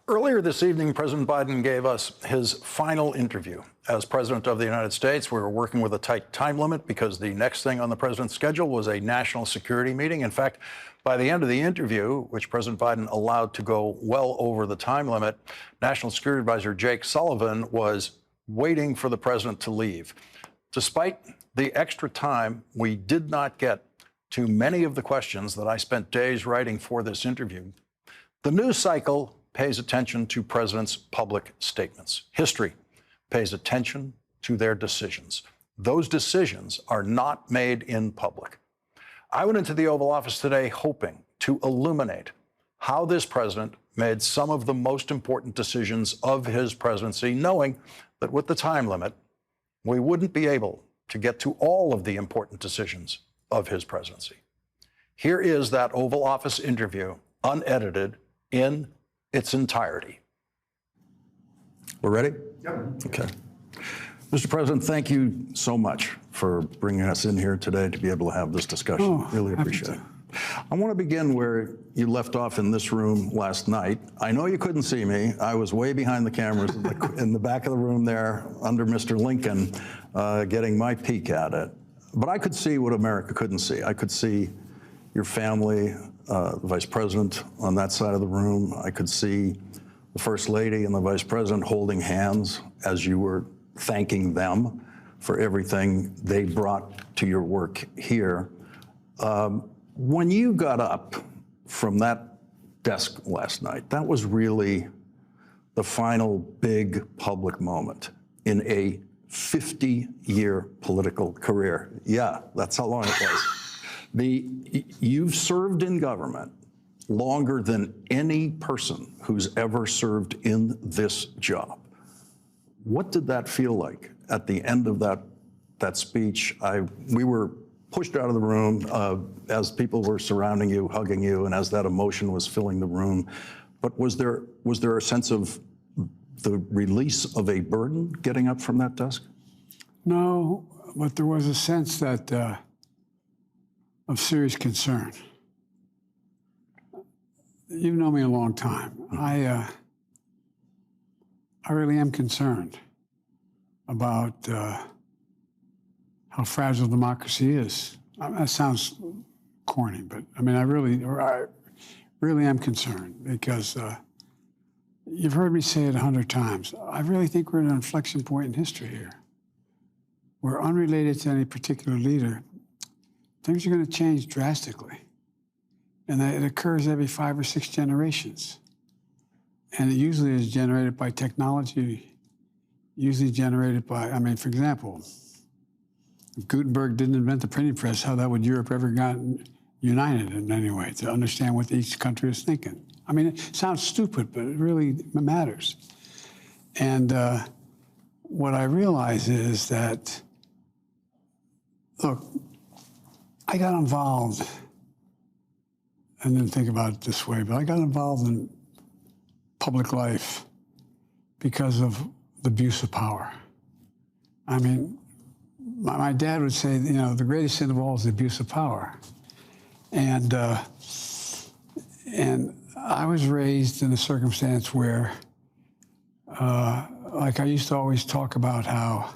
Earlier this evening, President Biden gave us his final interview. As President of the United States, we were working with a tight time limit because the next thing on the president's schedule was a national security meeting. In fact, by the end of the interview, which President Biden allowed to go well over the time limit, National Security Advisor Jake Sullivan was waiting for the president to leave. Despite the extra time, we did not get to many of the questions that I spent days writing for this interview. The news cycle pays attention to presidents' public statements. History pays attention to their decisions. Those decisions are not made in public. I went into the Oval Office today hoping to illuminate how this president made some of the most important decisions of his presidency, knowing that with the time limit, we wouldn't be able to get to all of the important decisions of his presidency. Here is that Oval Office interview, unedited, in its entirety. We're ready? Yep. Okay. Mr. President, thank you so much for bringing us in here today to be able to have this discussion. Really appreciate it. I want to begin where you left off in this room last night. I know you couldn't see me. I was way behind the cameras in the back of the room there under Mr. Lincoln, getting my peek at it. But I could see what America couldn't see. I could see your family, the Vice President on that side of the room. I could see the First Lady and the Vice President holding hands as you were thanking them for everything they brought to your work here. When you got up from that desk last night, that was really the final big public moment in a 50-year political career. Yeah, that's how long it was. You've served in government longer than any person who's ever served in this job. What did that feel like at the end of that speech? We were pushed out of the room as people were surrounding you, hugging you, and as that emotion was filling the room. But was there a sense of the release of a burden getting up from that desk? No, but there was a sense that of serious concern. You've known me a long time. I really am concerned about how fragile democracy is. That sounds corny, but I mean, I really am concerned because you've heard me say it 100 times. I really think we're at an inflection point in history here. We're unrelated to any particular leader. Things are going to change drastically. And it occurs every 5 or 6 generations. And it usually is generated by technology, usually generated by, I mean, for example, if Gutenberg didn't invent the printing press, how would Europe ever gotten united in any way to understand what each country is thinking? I mean, it sounds stupid, but it really matters. And what I realize is that, look, I got involved, I didn't think about it this way, but I got involved in public life because of the abuse of power. I mean, my dad would say, you know, the greatest sin of all is the abuse of power. And I was raised in a circumstance where, like I used to always talk about how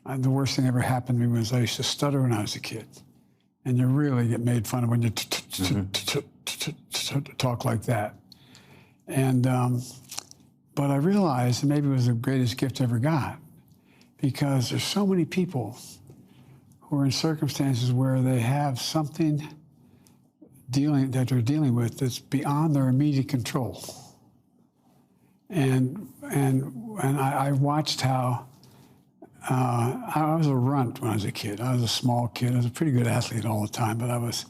the worst thing ever happened to me was I used to stutter when I was a kid. And you really get made fun of when you talk like that. And, but I realized, and maybe it was the greatest gift I ever got, because there's so many people who are in circumstances where they have something that they're dealing with that's beyond their immediate control. And I watched how I was a runt when I was a kid. I was a small kid. I was a pretty good athlete all the time, but I was,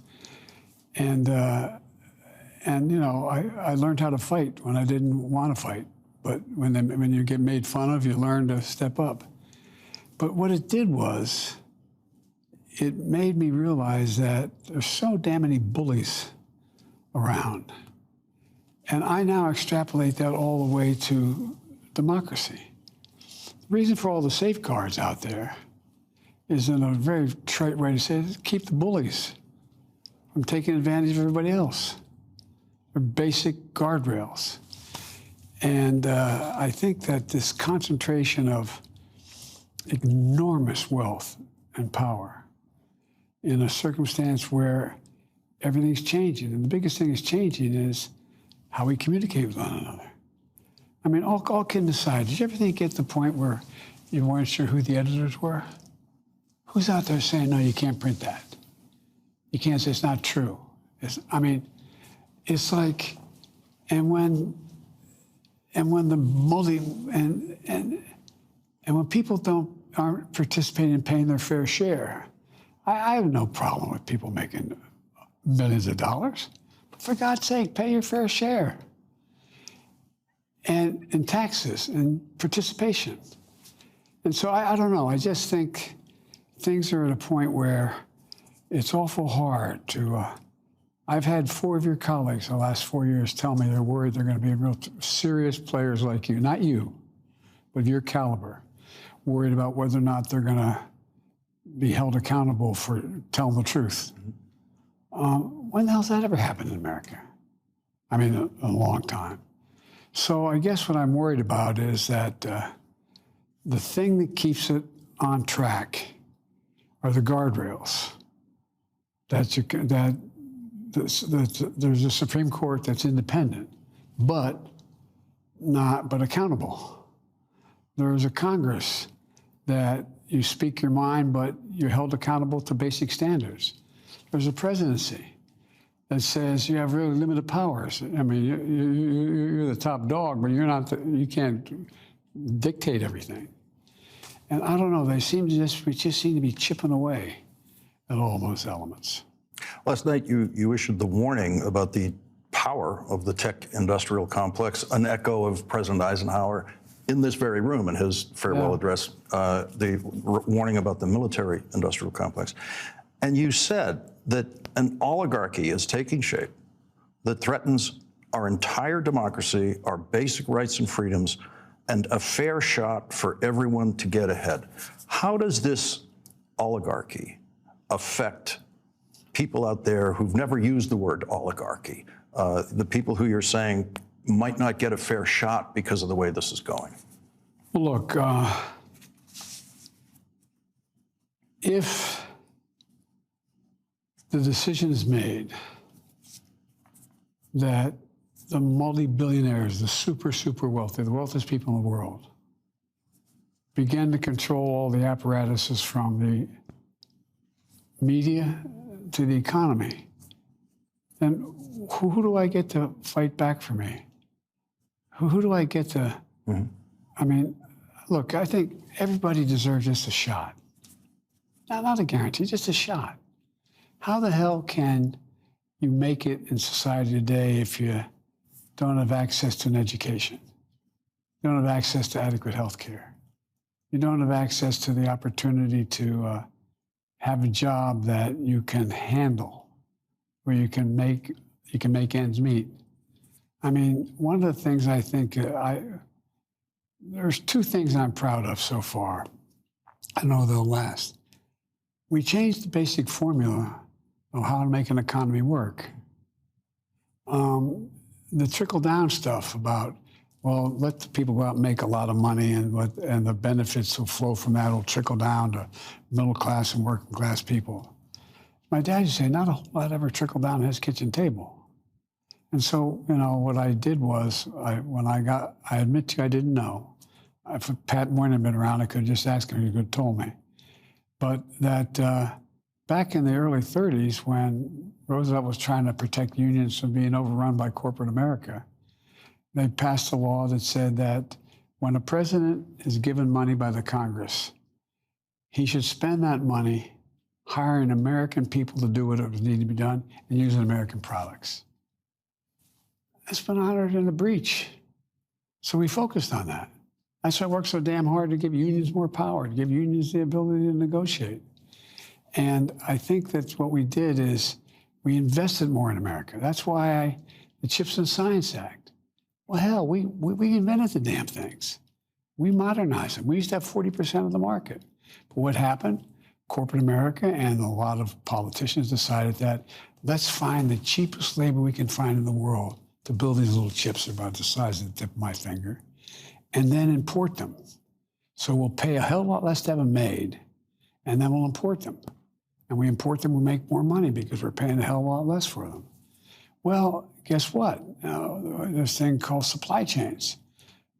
and you know, I learned how to fight when I didn't want to fight. But when you get made fun of, you learn to step up. But what it did was, it made me realize that there's so damn many bullies around. And I now extrapolate that all the way to democracy. The reason for all the safeguards out there is, in a very trite way to say it, keep the bullies from taking advantage of everybody else. They're basic guardrails. And I think that this concentration of enormous wealth and power in a circumstance where everything's changing, and the biggest thing is changing is how we communicate with one another. I mean, all kidding aside, did you ever think at the point where you weren't sure who the editors were? Who's out there saying, no, you can't print that? You can't say it's not true. It's like, and when people aren't participating in paying their fair share, I have no problem with people making millions of dollars. But for God's sake, pay your fair share. And taxes and participation. And so I don't know. I just think things are at a point where it's awful hard to. I've had 4 of your colleagues the last 4 years tell me they're worried they're going to be real serious players like you, not you, but your caliber, worried about whether or not they're going to be held accountable for telling the truth. When the hell's that ever happened in America? I mean, a long time. So I guess what I'm worried about is that the thing that keeps it on track are the guardrails. There's a Supreme Court that's independent, but accountable. There's a Congress that you speak your mind, but you're held accountable to basic standards. There's a presidency that says you have really limited powers. I mean, you're the top dog, but you can't dictate everything. And I don't know, we just seem to be chipping away at all those elements. Last night, you issued the warning about the power of the tech industrial complex, an echo of President Eisenhower in this very room in his farewell address, the warning about the military industrial complex. And you said that an oligarchy is taking shape that threatens our entire democracy, our basic rights and freedoms, and a fair shot for everyone to get ahead. How does this oligarchy affect people out there who've never used the word oligarchy, the people who you're saying might not get a fair shot because of the way this is going? Well, look, if the decision is made that the multi-billionaires, the super wealthy, the wealthiest people in the world, begin to control all the apparatuses from the media to the economy, then who do I get to fight back for me? Who do I get to? Mm-hmm. I mean, look, I think everybody deserves just a shot. Not a guarantee, just a shot. How the hell can you make it in society today if you don't have access to an education? You don't have access to adequate health care. You don't have access to the opportunity to have a job that you can handle, where you can make ends meet. I mean, one of the things I think there's 2 things I'm proud of so far. I know they'll last. We changed the basic formula of how to make an economy work. The trickle-down stuff about, well, let the people go out and make a lot of money, and the benefits will flow from that will trickle down to middle class and working class people. My dad used to say, not a whole lot ever trickled down to his kitchen table. And so, what I did was, I admit to you, I didn't know. If Pat Moynihan had been around, I could have just asked him, he could have told me. But that back in the early 30s, when Roosevelt was trying to protect unions from being overrun by corporate America, they passed a law that said that when a president is given money by the Congress, he should spend that money hiring American people to do what it needed to be done and using American products. That's been honored in the breach. So we focused on that. That's why I worked so damn hard to give unions more power, to give unions the ability to negotiate. And I think that what we did is we invested more in America. That's why the CHIPS and Science Act. Well, hell, we invented the damn things. We modernized them. We used to have 40% of the market. But what happened? Corporate America and a lot of politicians decided that let's find the cheapest labor we can find in the world to build these little chips about the size of the tip of my finger, and then import them. So we'll pay a hell of a lot less to have them made, and then we'll import them. And we import them, we make more money because we're paying a hell of a lot less for them. Well, guess what? This thing called supply chains.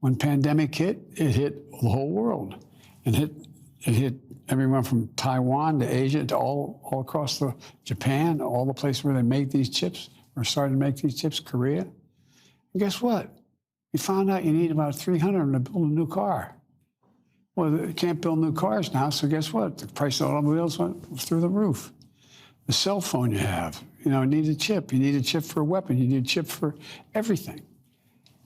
When pandemic hit, it hit the whole world. And it hit everyone from Taiwan to Asia to all across Japan, all the places where they make these chips, or starting to make these chips, Korea. And guess what? We found out you need about 300 of them to build a new car. Well, they can't build new cars now, so guess what? The price of automobiles went through the roof. The cell phone you have, need a chip. You need a chip for a weapon. You need a chip for everything.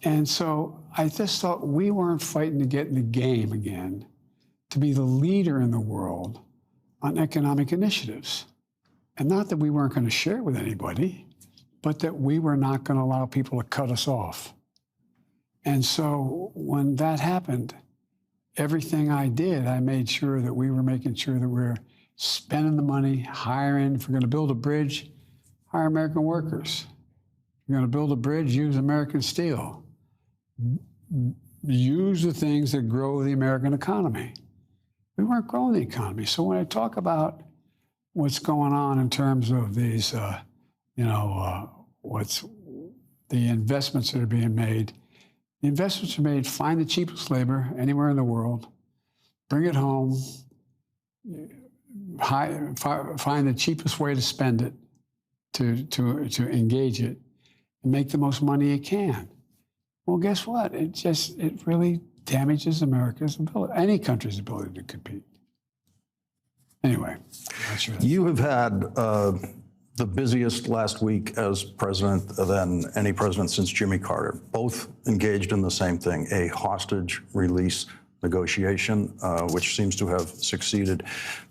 And so I just thought we weren't fighting to get in the game again, to be the leader in the world on economic initiatives. And not that we weren't going to share it with anybody, but that we were not going to allow people to cut us off. And so when that happened, everything I did, I made sure that we were making sure that we were spending the money, hiring. If we're going to build a bridge, hire American workers. If you're going to build a bridge, use American steel. Use the things that grow the American economy. We weren't growing the economy. So when I talk about what's going on in terms of these, what's the investments that are being made, the investments are made, find the cheapest labor anywhere in the world, bring it home, find the cheapest way to spend it, to engage it, and make the most money you can. Well, guess what? It really damages America's ability, any country's ability to compete. Anyway, not sure. You have had the busiest last week as president than any president since Jimmy Carter, both engaged in the same thing, a hostage release negotiation, which seems to have succeeded.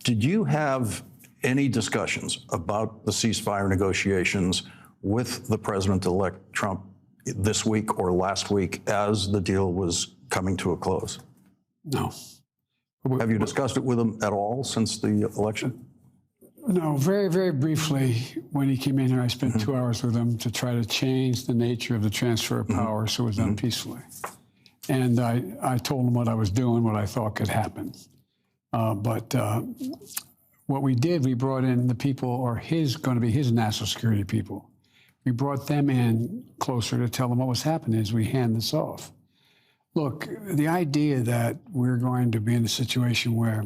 Did you have any discussions about the ceasefire negotiations with the President-elect Trump this week or last week as the deal was coming to a close? No. Have you discussed it with him at all since the election? No, very, very briefly. When he came in here, I spent 2 hours with him to try to change the nature of the transfer of power so it was done peacefully. And I told him what I was doing, what I thought could happen. But what we did, we brought in the people, or going to be his national security people. We brought them in closer to tell them what was happening as we hand this off. Look, the idea that we're going to be in a situation where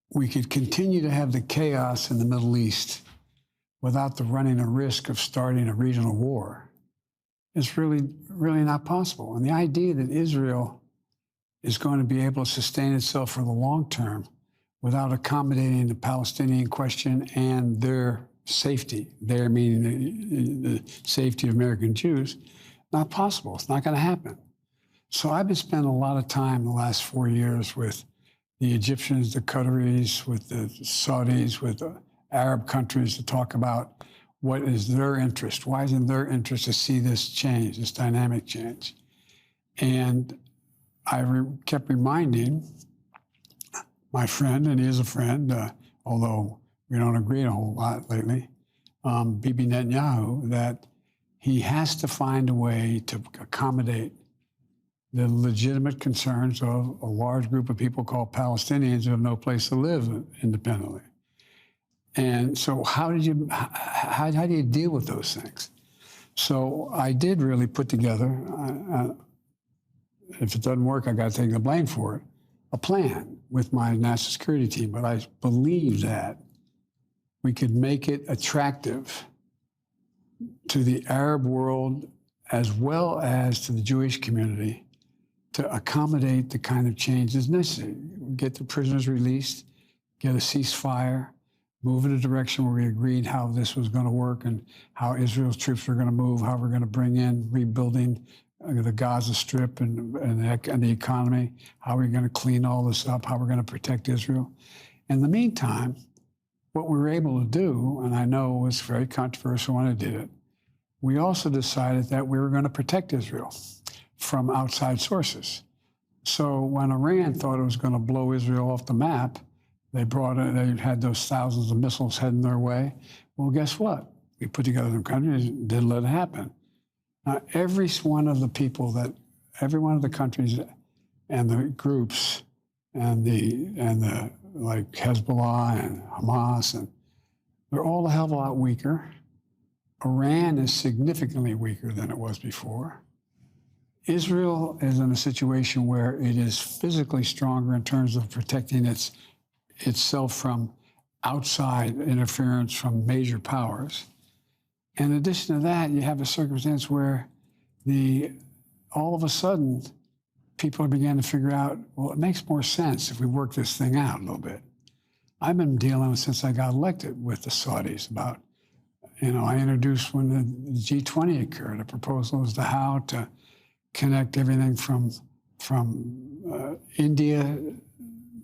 we could continue to have the chaos in the Middle East without the running a risk of starting a regional war is really, really not possible. And the idea that Israel is going to be able to sustain itself for the long term without accommodating the Palestinian question and their safety, their meaning the safety of American Jews, not possible. It's not going to happen. So I've been spending a lot of time the last 4 years with the Egyptians, the Qataris, with the Saudis, with the Arab countries to talk about what is their interest. Why is it in their interest to see this change, this dynamic change? And I kept reminding my friend, and he is a friend, although we don't agree a whole lot lately, Bibi Netanyahu, that he has to find a way to accommodate the legitimate concerns of a large group of people called Palestinians who have no place to live independently. And so how do you deal with those things? So I did really put together, if it doesn't work, I got to take the blame for it, a plan with my national security team. But I believe that we could make it attractive to the Arab world as well as to the Jewish community to accommodate the kind of changes necessary. Get the prisoners released, get a ceasefire, move in a direction where we agreed how this was going to work and how Israel's troops were going to move, how we're going to bring in rebuilding the Gaza Strip and the economy, how we're going to clean all this up, how we're going to protect Israel. In the meantime, what we were able to do, and I know it was very controversial when I did it, we also decided that we were going to protect Israel from outside sources. So when Iran thought it was going to blow Israel off the map, they had those thousands of missiles heading their way. Well, guess what? We put together some countries, didn't let it happen. Now, every one of the countries and the groups and the like Hezbollah and Hamas, and they're all a hell of a lot weaker. Iran is significantly weaker than it was before. Israel is in a situation where it is physically stronger in terms of protecting itself from outside interference from major powers. In addition to that, you have a circumstance where all of a sudden, people are beginning to figure out, well, it makes more sense if we work this thing out a little bit. I've been dealing with, since I got elected, with the Saudis about, I introduced when the G20 occurred, a proposal as to how to connect everything from India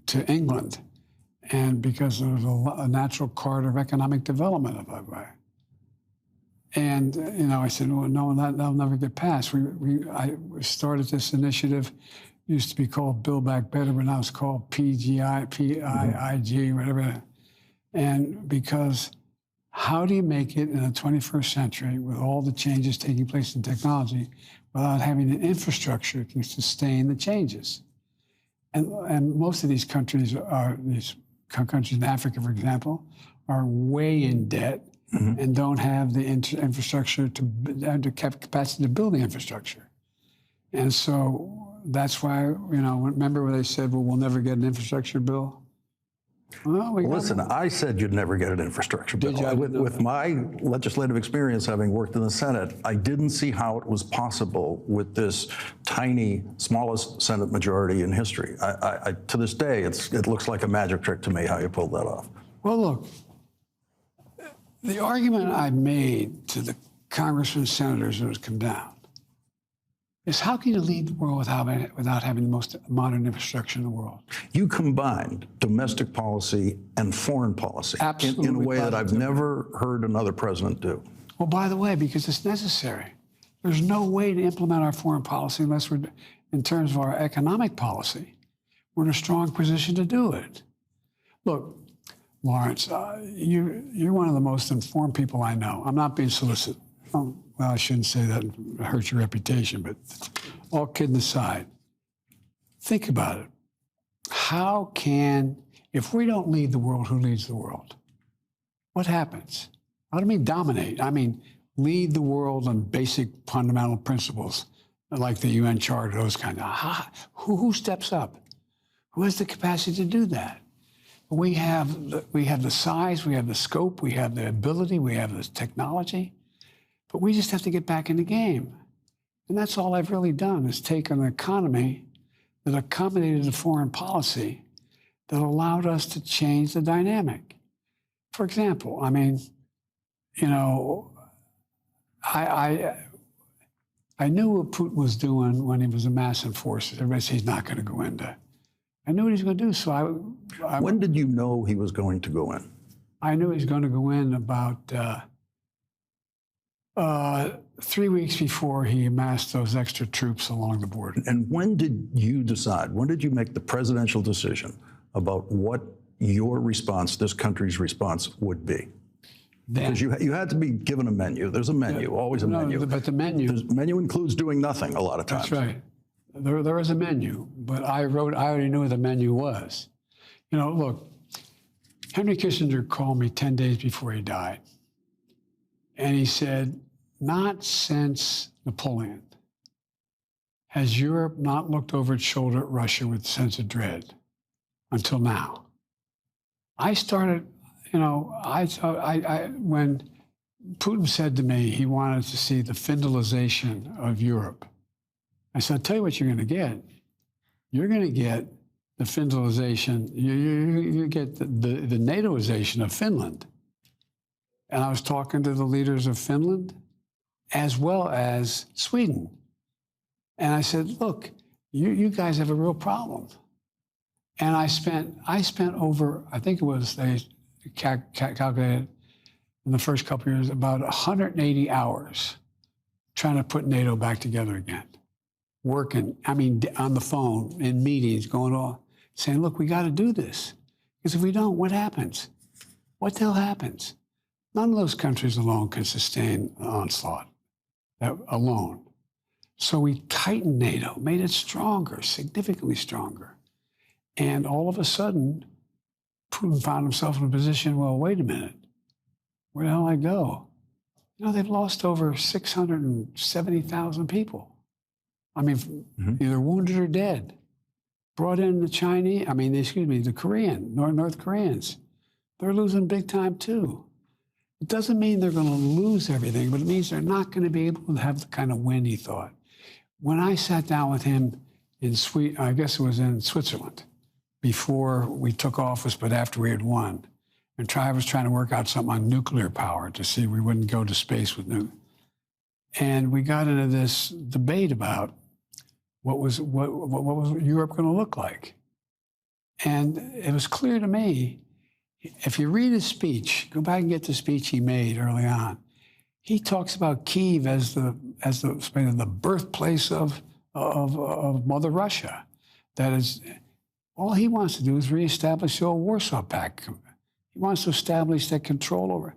to England, and because there was a natural corridor of economic development of that way. And I said, well, no, that'll never get passed. I started this initiative. Used to be called Build Back Better, but now it's called PIIG, whatever. And because how do you make it in the 21st century with all the changes taking place in technology without having an infrastructure that can sustain the changes? And most of these countries countries in Africa, for example, are way in debt and don't have the infrastructure to capacity to build the infrastructure. And so that's why, remember when they said, well, we'll never get an infrastructure bill? Well, listen, I said you'd never get an infrastructure bill. With my legislative experience, having worked in the Senate, I didn't see how it was possible with this tiny, smallest Senate majority in history. To this day, it looks like a magic trick to me how you pulled that off. Well, look, the argument I made to the congressmen and senators who has come down is how can you lead the world without having the most modern infrastructure in the world? You combined domestic policy and foreign policy in a way that I've never heard another president do. Well, by the way, because it's necessary. There's no way to implement our foreign policy unless we're, in terms of our economic policy, we're in a strong position to do it. Look, Lawrence, you're one of the most informed people I know. I'm not being solicitous. Well, I shouldn't say that, it hurts your reputation, but all kidding aside, think about it. If we don't lead the world, who leads the world? What happens? I don't mean dominate. I mean lead the world on basic fundamental principles, like the UN Charter, those kind of. Who steps up? Who has the capacity to do that? We have the size, we have the scope, we have the ability, we have the technology. But we just have to get back in the game. And that's all I've really done, is take an economy that accommodated a foreign policy that allowed us to change the dynamic. For example, I knew what Putin was doing when he was amassing forces. Everybody says he's not going to go into. I knew what he was going to do, so When did you know he was going to go in? I knew he was going to go in about 3 weeks before he amassed those extra troops along the border. And when did you decide? When did you make the presidential decision about what your response, this country's response, would be? Because you had to be given a menu. There's a menu, always a menu. But the menu includes doing nothing a lot of times. That's right. There is a menu, but I already knew what the menu was. Look, Henry Kissinger called me 10 days before he died. And he said, not since Napoleon has Europe not looked over its shoulder at Russia with a sense of dread until now. I started, when Putin said to me he wanted to see the Finlandization of Europe, I said, I'll tell you what you're going to get. You're going to get the Finlandization, you get the NATOization of Finland. And I was talking to the leaders of Finland as well as Sweden. And I said, look, you guys have a real problem. And I spent over, I think it was, they calculated in the first couple of years, about 180 hours trying to put NATO back together again. Working, on the phone, in meetings, going on, saying, look, we got to do this. Because if we don't, what happens? What the hell happens? None of those countries alone can sustain an onslaught alone. So we tightened NATO, made it stronger, significantly stronger. And all of a sudden, Putin found himself in a position, well, wait a minute, where the hell I go? You know, they've lost over 670,000 people. I mean, either wounded or dead. Brought in the Chinese, the North Koreans. They're losing big time too. It doesn't mean they're going to lose everything, but it means they're not going to be able to have the kind of win he thought. When I sat down with him in I guess it was in Switzerland, before we took office, but after we had won, and was trying to work out something on nuclear power to see if we wouldn't go to space with nuke. And we got into this debate about what was Europe going to look like. And it was clear to me, if you read his speech, go back and get the speech he made early on. He talks about Kyiv as the birthplace of Mother Russia. That is, all he wants to do is reestablish the old Warsaw Pact. He wants to establish that control over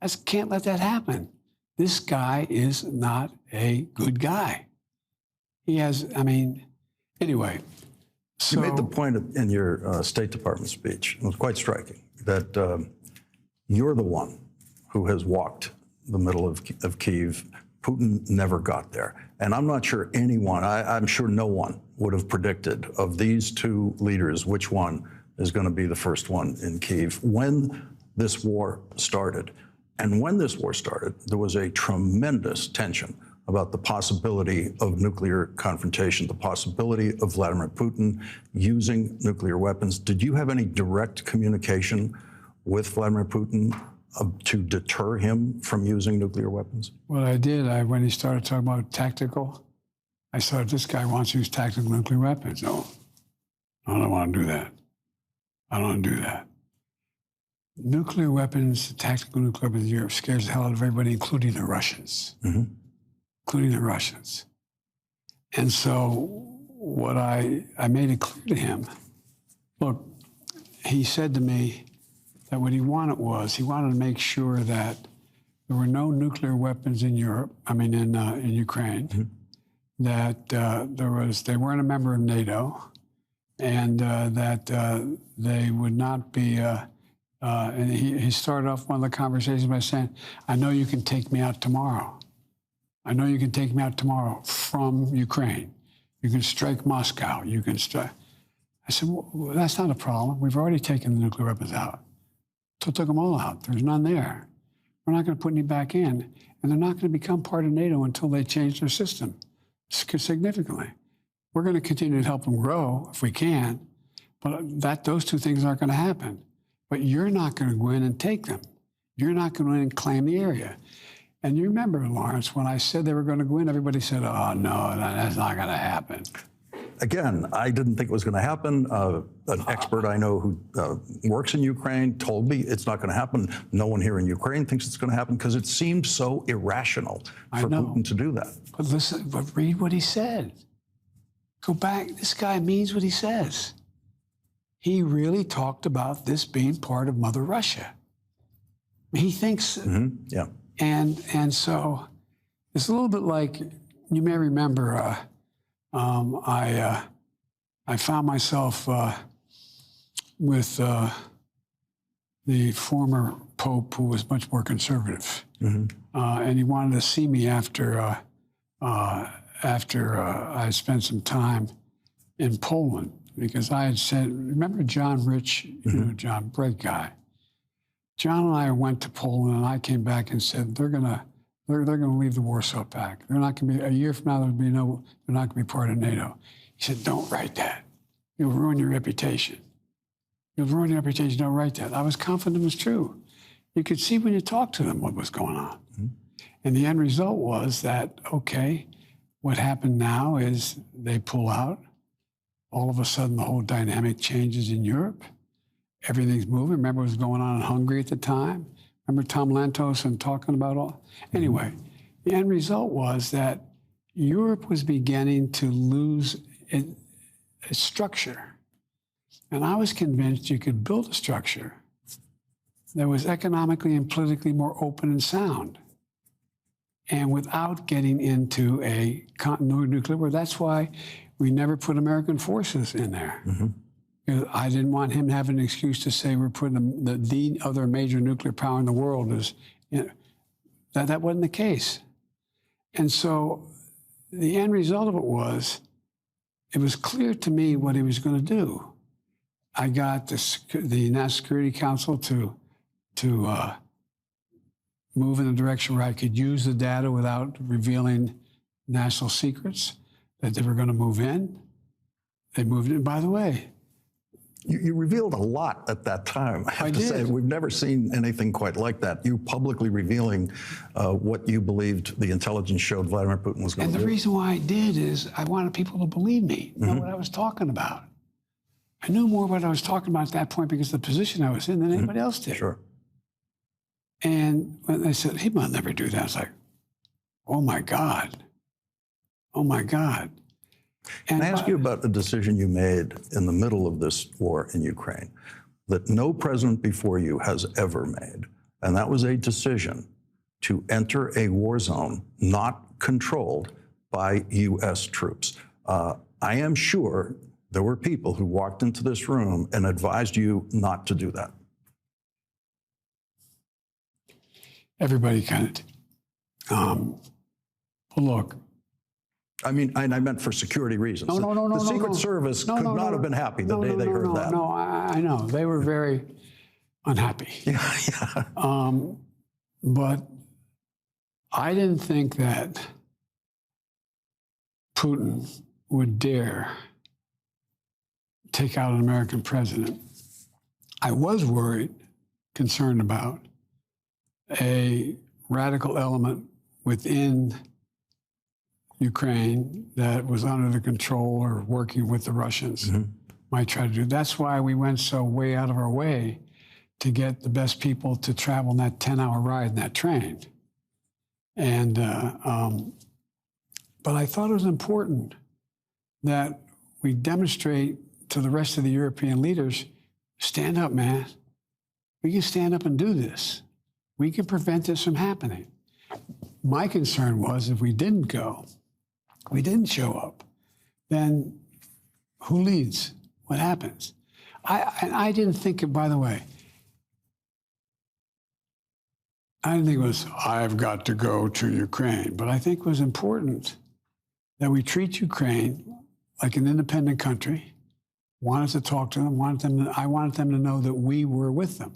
it. Can't let that happen. This guy is not a good guy. He has, anyway. So, you made the point in your State Department speech, it was quite striking, that you're the one who has walked the middle of Kyiv. Putin never got there. And I'm not sure anyone, I'm sure no one would have predicted of these two leaders which one is going to be the first one in Kyiv when this war started. And when this war started, there was a tremendous tension about the possibility of nuclear confrontation, the possibility of Vladimir Putin using nuclear weapons. Did you have any direct communication with Vladimir Putin to deter him from using nuclear weapons? Well, I did. When he started talking about tactical, I thought, this guy wants to use tactical nuclear weapons. No, I don't want to do that. I don't want to do that. Nuclear weapons, tactical nuclear weapons in Europe scares the hell out of everybody, including the Russians. Including the Russians. And so what I made it clear to him, look, he said to me that what he wanted to make sure that there were no nuclear weapons in Europe, in Ukraine, that they weren't a member of NATO, and that they would not be, and he started off one of the conversations by saying, I know you can take me out tomorrow. I know you can take me out tomorrow from Ukraine. You can strike Moscow. You can strike. I said, well, that's not a problem. We've already taken the nuclear weapons out. So took them all out. There's none there. We're not going to put any back in. And they're not going to become part of NATO until they change their system significantly. We're going to continue to help them grow if we can, but those two things aren't going to happen. But you're not going to go in and take them. You're not going to go in and claim the area. And you remember, Lawrence, when I said they were going to go in, everybody said, oh, no, that's not going to happen. Again, I didn't think it was going to happen. An expert I know who works in Ukraine told me it's not going to happen. No one here in Ukraine thinks it's going to happen because it seems so irrational for Putin to do that. But listen, but read what he said. Go back. This guy means what he says. He really talked about this being part of Mother Russia. He thinks... Yeah. And so it's a little bit like, you may remember, I found myself with the former Pope, who was much more conservative, and he wanted to see me after I spent some time in Poland, because I had said, remember John Rich, John, great guy. John and I went to Poland, and I came back and said, they're gonna leave the Warsaw Pact. They're not gonna be, a year from now, they're not gonna be part of NATO. He said, don't write that. You'll ruin your reputation. You'll ruin your reputation, don't write that. I was confident it was true. You could see when you talked to them what was going on. And the end result was that, okay, what happened now is they pull out. All of a sudden, the whole dynamic changes in Europe. Everything's moving. Remember what was going on in Hungary at the time? Remember Tom Lantos and talking about all? Anyway, the end result was that Europe was beginning to lose its structure. And I was convinced you could build a structure that was economically and politically more open and sound, and without getting into a continuity nuclear war. That's why we never put American forces in there. Because I didn't want him to have an excuse to say we're putting the other major nuclear power in the world is, that wasn't the case. And so the end result of it was clear to me what he was going to do. I got the National Security Council to move in a direction where I could use the data without revealing national secrets, that they were going to move in. They moved in. By the way, You revealed a lot at that time. I have to say, did. we've never seen anything quite like that. You publicly revealing what you believed the intelligence showed Vladimir Putin was going and to the do. reason why I did is I wanted people to believe me, know what I was talking about. I knew more what I was talking about at that point because of the position I was in than anybody else did. Sure. And when they said, he might never do that, I was like, oh my God. Oh my God. Can I ask you about the decision you made in the middle of this war in Ukraine that no president before you has ever made? And that was a decision to enter a war zone not controlled by U.S. troops. I am sure there were people who walked into this room and advised you not to do that. Everybody kind of, well, look. I mean, and I meant for security reasons. No. The Secret Service could not have been happy the day they heard that. No, I know. They were very unhappy. Yeah. But I didn't think that Putin would dare take out an American president. I was worried, concerned about a radical element within Ukraine that was under the control or working with the Russians might try to do. That's why we went so way out of our way to get the best people to travel in that 10-hour ride in that train. And but I thought it was important that we demonstrate to the rest of the European leaders, stand up, man. We can stand up and do this. We can prevent this from happening. My concern was if we didn't go, we didn't show up, then who leads? What happens? I didn't think, by the way, I didn't think it was, I've got to go to Ukraine, but I think it was important that we treat Ukraine like an independent country, wanted to talk to them, I wanted them to know that we were with them.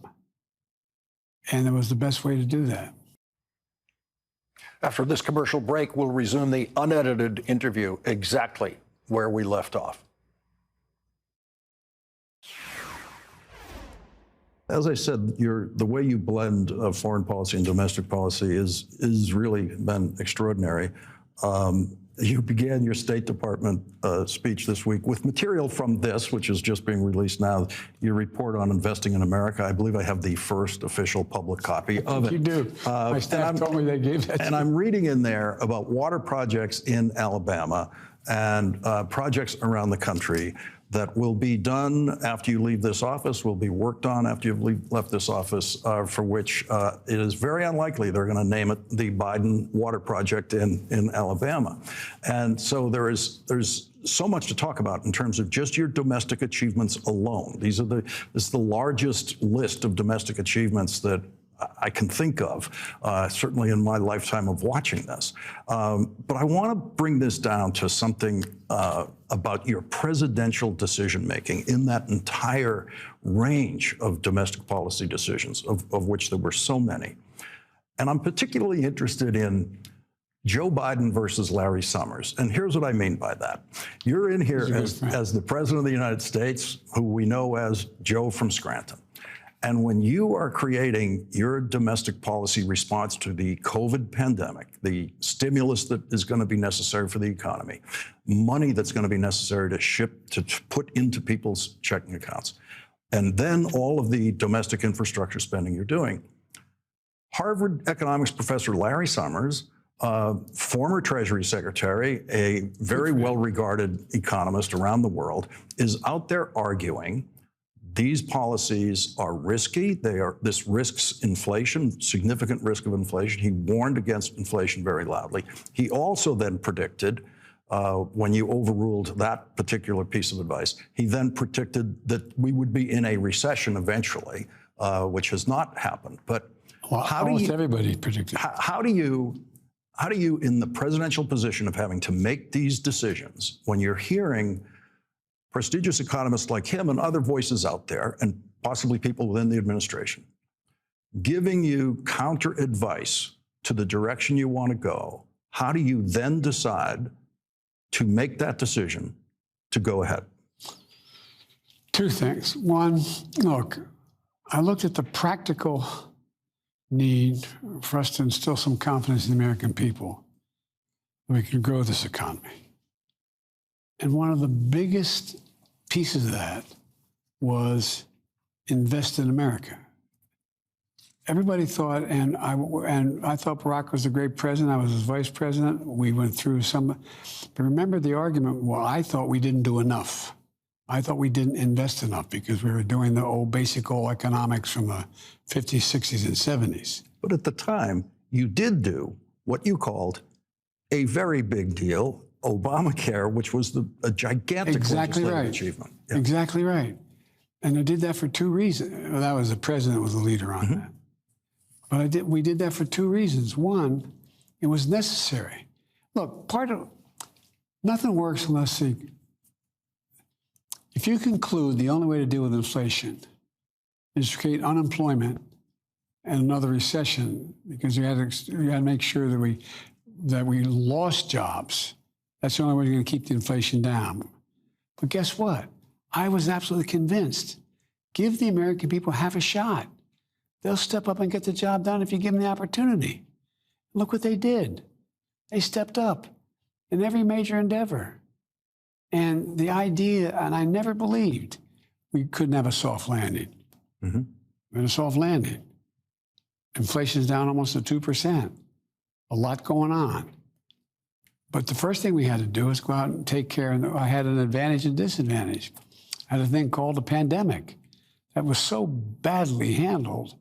And it was the best way to do that. After this commercial break, we'll resume the unedited interview exactly where we left off. As I said, the way you blend foreign policy and domestic policy is really been extraordinary. You began your State Department speech this week with material from this, which is just being released now, your report on investing in America. I believe I have the first official public copy of it. You do. My staff told me they gave that to And I'm reading in there about water projects in Alabama and projects around the country that will be done after you leave this office, will be worked on after you've left this office, for which it is very unlikely they're going to name it the Biden Water Project in Alabama. And so there's so much to talk about in terms of just your domestic achievements alone. This is the largest list of domestic achievements that I can think of, certainly in my lifetime of watching this. But I want to bring this down to something about your presidential decision-making in that entire range of domestic policy decisions, of which there were so many. And I'm particularly interested in Joe Biden versus Larry Summers. And here's what I mean by that. You're in here as the President of the United States, who we know as Joe from Scranton. And when you are creating your domestic policy response to the COVID pandemic, the stimulus that is going to be necessary for the economy, money that's going to be necessary to put into people's checking accounts, and then all of the domestic infrastructure spending you're doing, Harvard economics professor Larry Summers, former Treasury Secretary, a very well-regarded economist around the world, is out there arguing these policies are risky. This risks inflation, significant risk of inflation. He warned against inflation very loudly. He also then predicted, when you overruled that particular piece of advice, he then predicted that we would be in a recession eventually, which has not happened. But Almost everybody predicted. how do you, in the presidential position of having to make these decisions, when you're hearing prestigious economists like him and other voices out there, and possibly people within the administration, giving you counter advice to the direction you want to go, how do you then decide to make that decision to go ahead? Two things. One, look, I looked at the practical need for us to instill some confidence in the American people that we can grow this economy. And one of the biggest pieces of that was invest in America. Everybody thought, and I thought Barack was a great president. I was his vice president. We went through some, but remember the argument, well, I thought we didn't do enough. I thought we didn't invest enough because we were doing the old basic old economics from the 50s, 60s, and 70s. But at the time, you did do what you called a very big deal, Obamacare, which was a gigantic legislative achievement. Yeah. Exactly right. And I did that for two reasons. Well, that was the president was the leader on that. But we did that for two reasons. One, it was necessary. Look, nothing works unless if you conclude the only way to deal with inflation is to create unemployment and another recession, because you had to make sure that we lost jobs. That's the only way you're going to keep the inflation down. But guess what? I was absolutely convinced. Give the American people half a shot. They'll step up and get the job done if you give them the opportunity. Look what they did. They stepped up in every major endeavor. And the idea, and I never believed we couldn't have a soft landing. We had a soft landing. Inflation's down almost to 2%. A lot going on. But the first thing we had to do was go out and take care. And I had an advantage and disadvantage. I had a thing called a pandemic that was so badly handled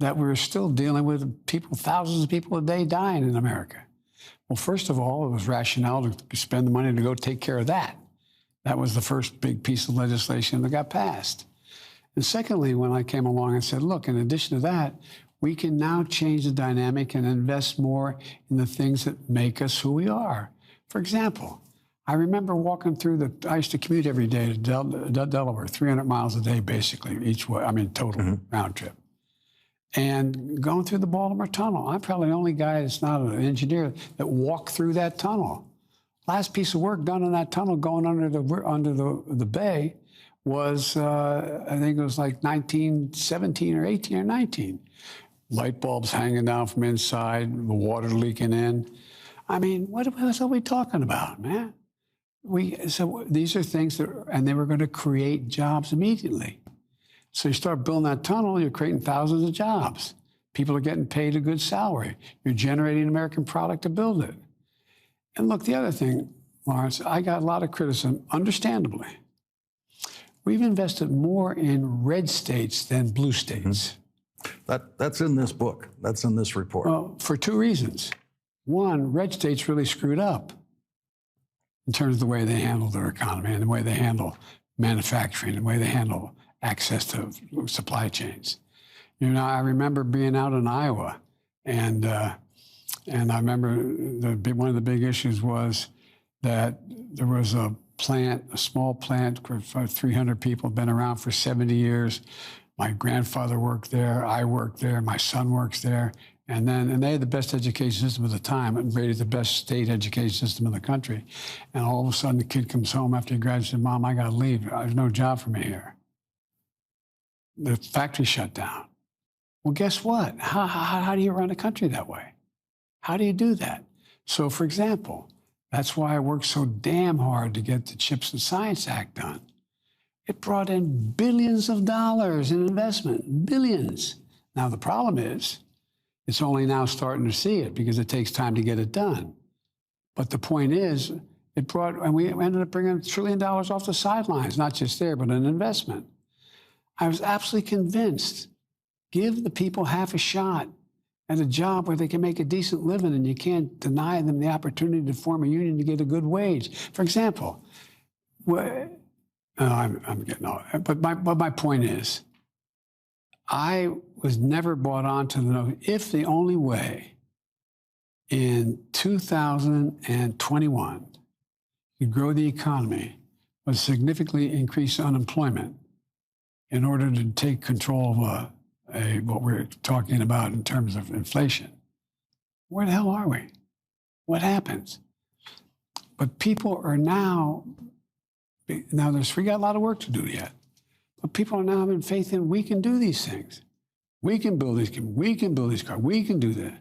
that we were still dealing with people, thousands of people a day dying in America. Well, first of all, it was rationale to spend the money to go take care of that. That was the first big piece of legislation that got passed. And secondly, when I came along and said, look, in addition to that, we can now change the dynamic and invest more in the things that make us who we are. For example, I remember walking through I used to commute every day to Delaware, 300 miles a day, basically, each way, total round trip. And going through the Baltimore Tunnel. I'm probably the only guy that's not an engineer that walked through that tunnel. Last piece of work done in that tunnel going under the bay was, I think it was like 1917 or 18 or 19. Light bulbs hanging down from inside, the water leaking in. I mean, what else are we talking about, man? So these are things and they were going to create jobs immediately. So you start building that tunnel, you're creating thousands of jobs. People are getting paid a good salary. You're generating an American product to build it. And look, the other thing, Lawrence, I got a lot of criticism, understandably. We've invested more in red states than blue states. That's in this book. That's in this report. Well, for two reasons. One, red states really screwed up in terms of the way they handle their economy and the way they handle manufacturing, the way they handle access to supply chains. You know, I remember being out in Iowa, and I remember one of the big issues was that there was a small plant for 300 people, been around for 70 years. My grandfather worked there, I worked there, my son works there. And they had the best education system at the time and rated the best state education system in the country. And all of a sudden the kid comes home after he graduates and says, Mom, I got to leave. There's no job for me here. The factory shut down. Well, guess what? How do you run a country that way? How do you do that? So, for example, that's why I worked so damn hard to get the CHIPS and Science Act done. It brought in billions of dollars in investment, billions. Now, the problem is, it's only now starting to see it because it takes time to get it done. But the point is, and we ended up bringing $1 trillion off the sidelines, not just there, but an investment. I was absolutely convinced, give the people half a shot at a job where they can make a decent living, and you can't deny them the opportunity to form a union to get a good wage. For example, I'm getting off, but my point is, I was never bought on to the notion, if the only way in 2021 to grow the economy was significantly increase unemployment in order to take control of what we're talking about in terms of inflation. Where the hell are we? What happens? But people are now we got a lot of work to do yet, but people are now having faith in we can do these things. We can build these, we can build these cars, we can do that.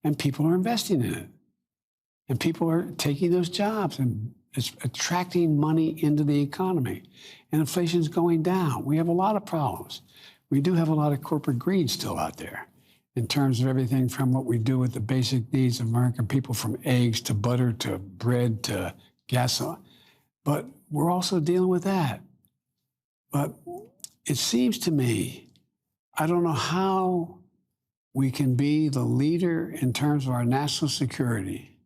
And people are investing in it. And people are taking those jobs, and it's attracting money into the economy. And inflation's going down. We have a lot of problems. We do have a lot of corporate greed still out there in terms of everything from what we do with the basic needs of American people, from eggs to butter to bread to gasoline. But we're also dealing with that. But it seems to me, I don't know how we can be the leader in terms of our national security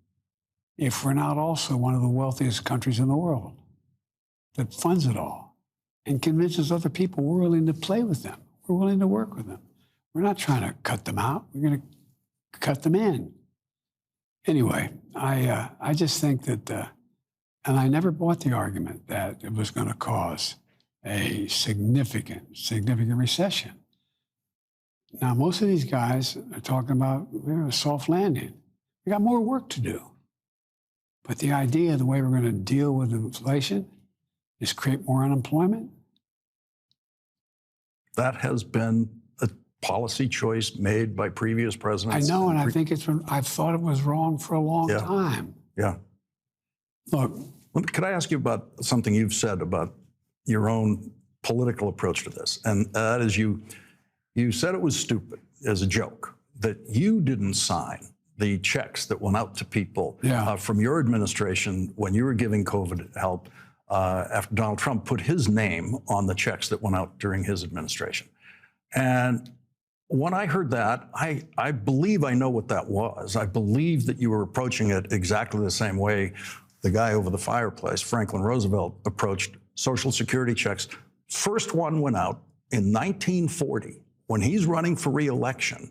if we're not also one of the wealthiest countries in the world that funds it all and convinces other people we're willing to play with them. We're willing to work with them. We're not trying to cut them out. We're going to cut them in. Anyway, I just think that, and I never bought the argument that it was going to cause a significant recession. Now, most of these guys are talking about a soft landing. We got more work to do. But the idea, the way we're going to deal with inflation is create more unemployment. That has been a policy choice made by previous presidents. I know, and I think I've thought it was wrong for a long time. Yeah. Look. Could I ask you about something you've said about your own political approach to this? And that is you said it was stupid as a joke that you didn't sign the checks that went out to people from your administration when you were giving COVID help after Donald Trump put his name on the checks that went out during his administration. And when I heard that, I believe I know what that was. I believe that you were approaching it exactly the same way the guy over the fireplace, Franklin Roosevelt, approached Social Security checks. First one went out in 1940 when he's running for re-election,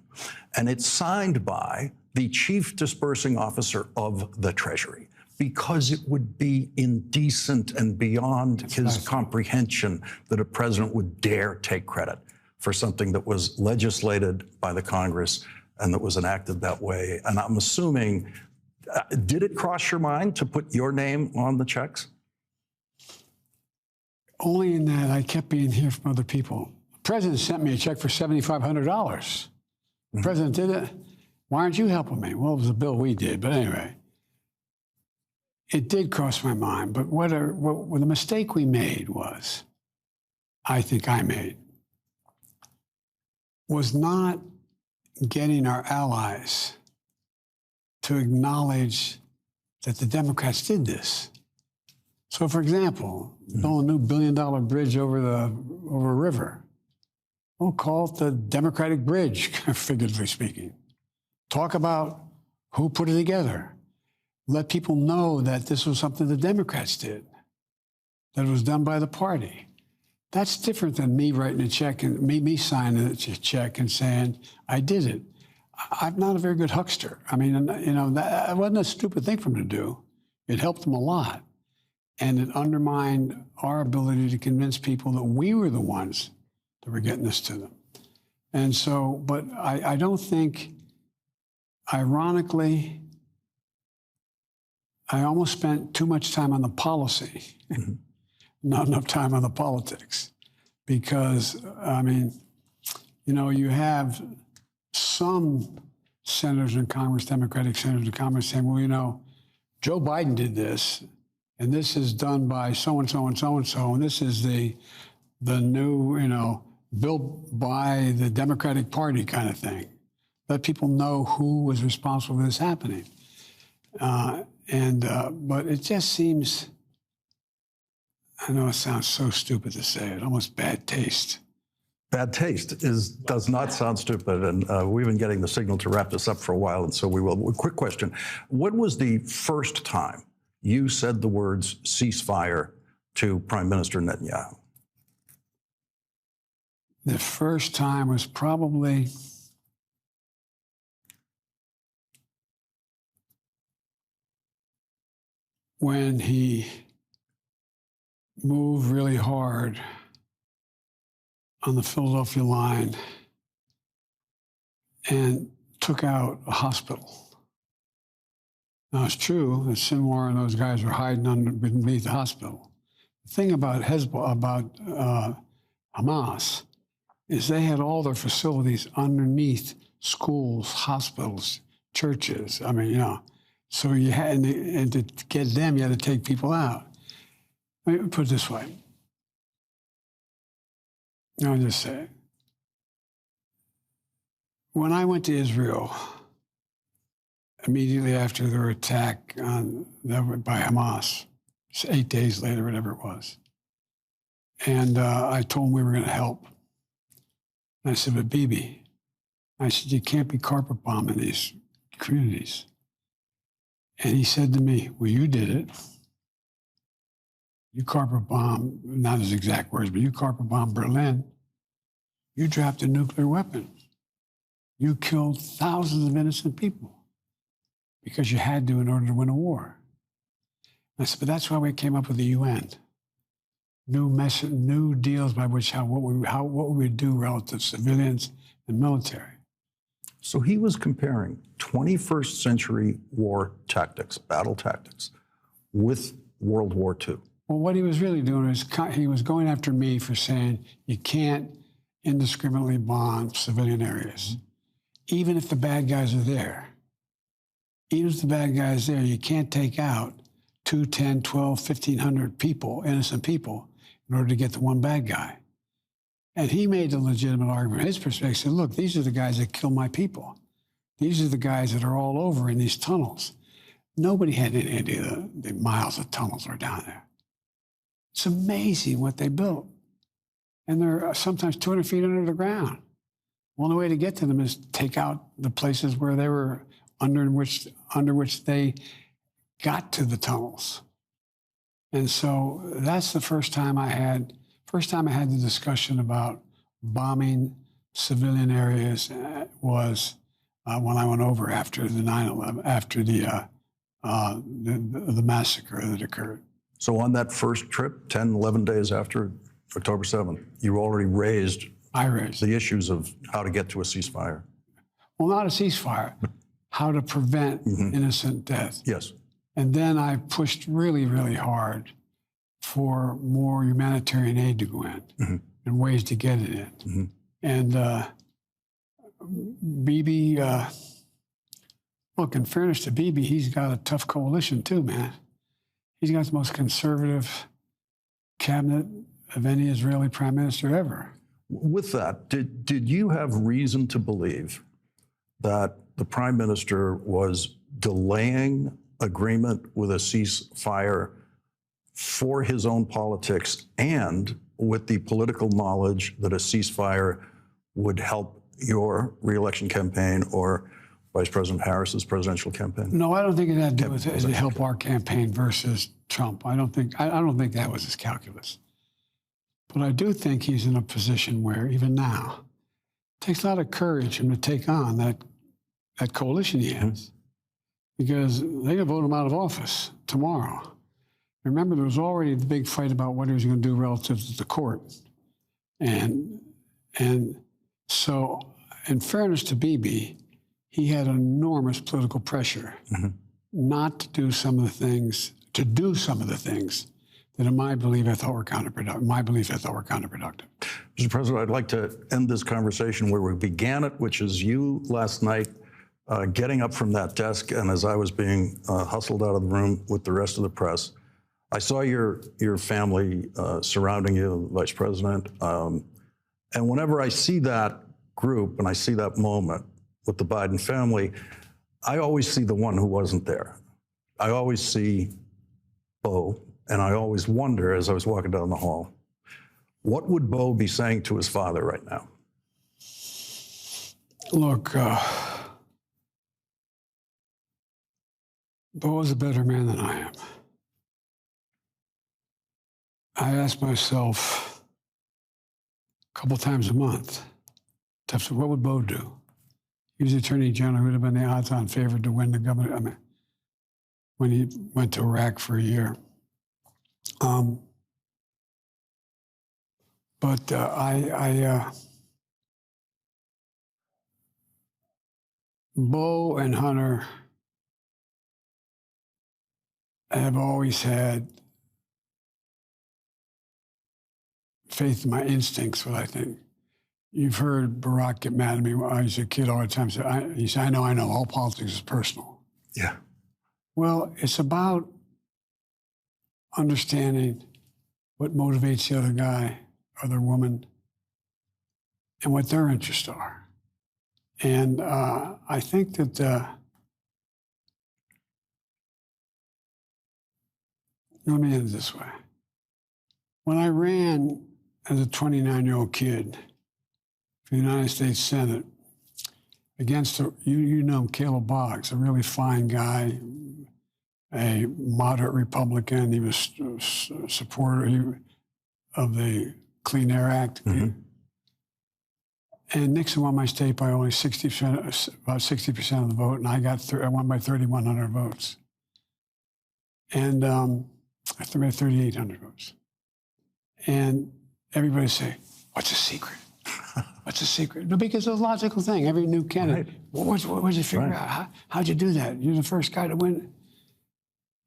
and it's signed by the chief disbursing officer of the Treasury, because it would be indecent and beyond his comprehension that a president would dare take credit for something that was legislated by the Congress and that was enacted that way. And I'm assuming, did it cross your mind to put your name on the checks? Only in that I kept being hearing from other people. The president sent me a check for $7,500. The president did it. Why aren't you helping me? Well, it was a bill we did, but anyway. It did cross my mind, but what the mistake we made was, I think I made, was not getting our allies to acknowledge that the Democrats did this. So, for example, build a new $1 billion bridge over a river. We'll call it the Democratic Bridge, figuratively speaking. Talk about who put it together. Let people know that this was something the Democrats did, that it was done by the party. That's different than me writing a check and me signing a check and saying, I did it. I'm not a very good huckster. I mean, you know, that wasn't a stupid thing for him to do. It helped them a lot. And it undermined our ability to convince people that we were the ones that were getting this to them. And so, but I don't think, ironically, I almost spent too much time on the policy, not enough time on the politics. Because, I mean, you know, you have some senators in Congress, Democratic senators in Congress, saying, well, you know, Joe Biden did this, and this is done by so-and-so and so-and-so, and this is the new, you know, built by the Democratic Party kind of thing. Let people know who was responsible for this happening. But it just seems, I know it sounds so stupid to say it, almost bad taste. bad taste does not sound stupid, and we've been getting the signal to wrap this up for a while, and so we will. Quick question: when was the first time you said the words "ceasefire" to Prime Minister Netanyahu? The first time was probably when he moved really hard on the Philadelphia line and took out a hospital. Now, it's true that Sinwar and those guys were hiding beneath the hospital. The thing about Hamas is they had all their facilities underneath schools, hospitals, churches. I mean, you know, so you had, and to get them, you had to take people out. Let me put it this way. I'll just say, when I went to Israel immediately after their attack by Hamas, 8 days later, whatever it was, and I told them we were going to help. And I said, but Bibi, I said, you can't be carpet bombing these communities. And he said to me, well, you did it. You carpet bomb, not his exact words, but you carpet bomb Berlin. You dropped a nuclear weapon. You killed thousands of innocent people because you had to in order to win a war. I said, but that's why we came up with the UN. New deals by which what we would do relative to civilians and military. So he was comparing 21st century war tactics, battle tactics, with World War II. Well, what he was really doing is he was going after me for saying you can't indiscriminately bomb civilian areas, even if the bad guys are there. Even if the bad guys are there, you can't take out 2, 10, 12, 1,500 people, innocent people, in order to get the one bad guy. And he made the legitimate argument. His perspective said, look, these are the guys that kill my people. These are the guys that are all over in these tunnels. Nobody had any idea the miles of tunnels are down there. It's amazing what they built. And they're sometimes 200 feet under the ground. Well, the way to get to them is take out the places where they were under which they got to the tunnels. And so that's the first time I had the discussion about bombing civilian areas was when I went over after the 9/11, after the massacre that occurred. So on that first trip, 10, 11 days after October 7th, you already raised the issues of how to get to a ceasefire. Well, not a ceasefire, how to prevent innocent death. Yes. And then I pushed really, really hard for more humanitarian aid to go in and ways to get it in. And Bibi, look, in fairness to Bibi, he's got a tough coalition too, man. He's got the most conservative cabinet of any Israeli prime minister ever. With that, did you have reason to believe that the prime minister was delaying agreement with a ceasefire for his own politics and with the political knowledge that a ceasefire would help your reelection campaign or Vice President Harris's presidential campaign? No, I don't think it had to do with it to help our campaign versus Trump. I don't think that was his calculus. But I do think he's in a position where, even now, it takes a lot of courage for him to take on that coalition he has. Because they can vote him out of office tomorrow. Remember, there was already the big fight about what he was going to do relative to the court. And so, in fairness to Bibi, he had enormous political pressure not to do some of the things, that in my belief I thought were counterproductive. Mr. President, I'd like to end this conversation where we began it, which is you last night getting up from that desk, and as I was being hustled out of the room with the rest of the press, I saw your family surrounding you, Vice President, and whenever I see that group and I see that moment with the Biden family, I always see the one who wasn't there. I always see Beau, and I always wonder as I was walking down the hall, what would Bo be saying to his father right now? Look, Bo is a better man than I am. I ask myself a couple times a month, what would Bo do? He was the Attorney General who would have been the odds-on favorite to win the government. I mean, when he went to Iraq for a year. Bo and Hunter have always had faith in my instincts, what I think. You've heard Barack get mad at me when I was a kid all the time. He said, I know, all politics is personal. Yeah. Well, it's about understanding what motivates the other guy, other woman, and what their interests are. And I think that let me end it this way. When I ran as a 29-year-old kid for the United States Senate against, you know Caleb Boggs, a really fine guy, a moderate Republican. He was a supporter of the Clean Air Act. Mm-hmm. And Nixon won my state by only 60%, about 60% of the vote, and I won by 3,100 votes. And I think I had 3,800 votes. And everybody say, what's the secret? What's the secret? No, because it's a logical thing. Every new candidate, right. What did you figure out? How'd you do that? You're the first guy to win.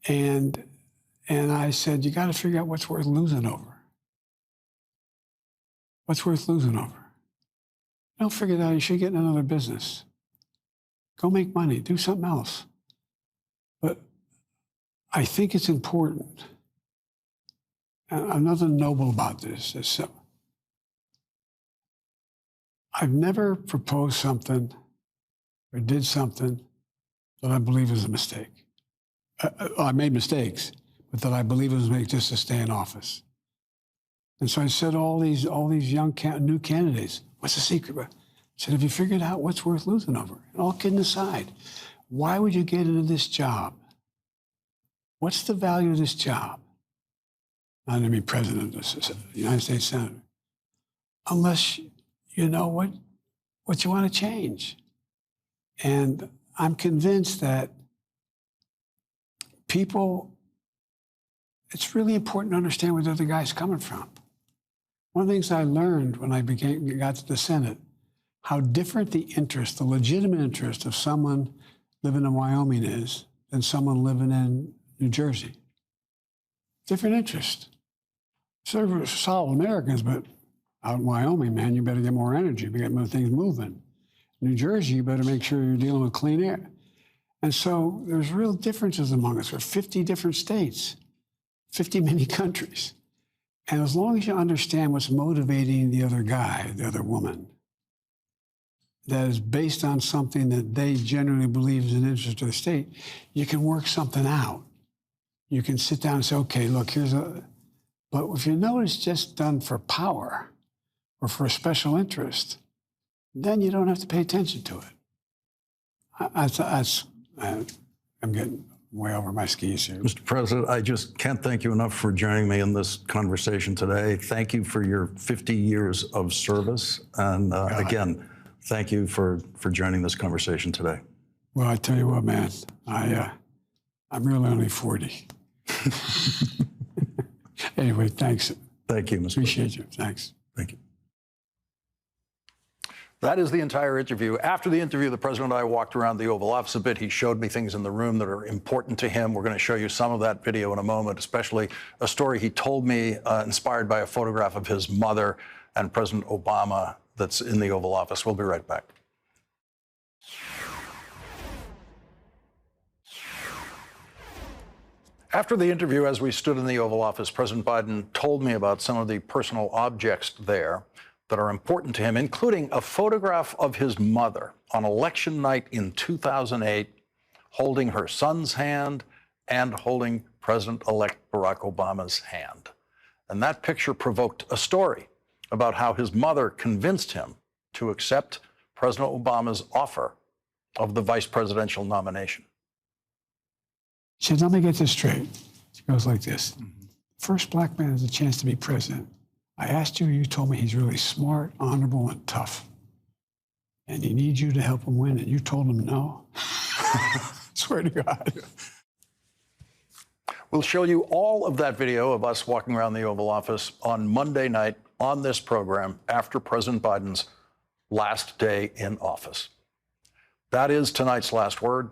And I said, you got to figure out what's worth losing over. What's worth losing over? Don't figure that out. You should get in another business. Go make money. Do something else. But I think it's important. And nothing noble about this. I've never proposed something or did something that I believe is a mistake. I made mistakes, but that I believe it was a mistake just to stay in office. And so I said to all these young new candidates, what's the secret? I said, have you figured out what's worth losing over? And all kidding aside, why would you get into this job? What's the value of this job? Not to be president of the United States Senate, unless you know what you want to change. And I'm convinced that it's really important to understand where the other guy's coming from. One of the things I learned when I got to the Senate, how different the legitimate interest of someone living in Wyoming is than someone living in New Jersey. Different interest. Sort of solid Americans, but out in Wyoming, man, you better get more energy, get more things moving. New Jersey, you better make sure you're dealing with clean air. And so there's real differences among us. We're 50 different states, 50 many countries. And as long as you understand what's motivating the other guy, the other woman, that is based on something that they generally believe is an interest of the state, you can work something out. You can sit down and say, okay, look, but if you know it's just done for power or for a special interest, then you don't have to pay attention to it. I'm getting way over my skis here. Mr. President, I just can't thank you enough for joining me in this conversation today. Thank you for your 50 years of service. And again, thank you for joining this conversation today. Well, I tell you what, man, I'm really only 40. Anyway, thanks. Thank you, Mr. Appreciate you. Thanks. Thank you. That is the entire interview. After the interview, the president and I walked around the Oval Office a bit. He showed me things in the room that are important to him. We're going to show you some of that video in a moment, especially a story he told me inspired by a photograph of his mother and President Obama that's in the Oval Office. We'll be right back. After the interview, as we stood in the Oval Office, President Biden told me about some of the personal objects there that are important to him, including a photograph of his mother on election night in 2008, holding her son's hand and holding President-elect Barack Obama's hand. And that picture provoked a story about how his mother convinced him to accept President Obama's offer of the vice presidential nomination. She said, let me get this straight. She goes like this. First black man has a chance to be president. I asked you, you told me he's really smart, honorable, and tough. And he needs you to help him win, and you told him no? Swear to God. We'll show you all of that video of us walking around the Oval Office on Monday night on this program after President Biden's last day in office. That is tonight's last word.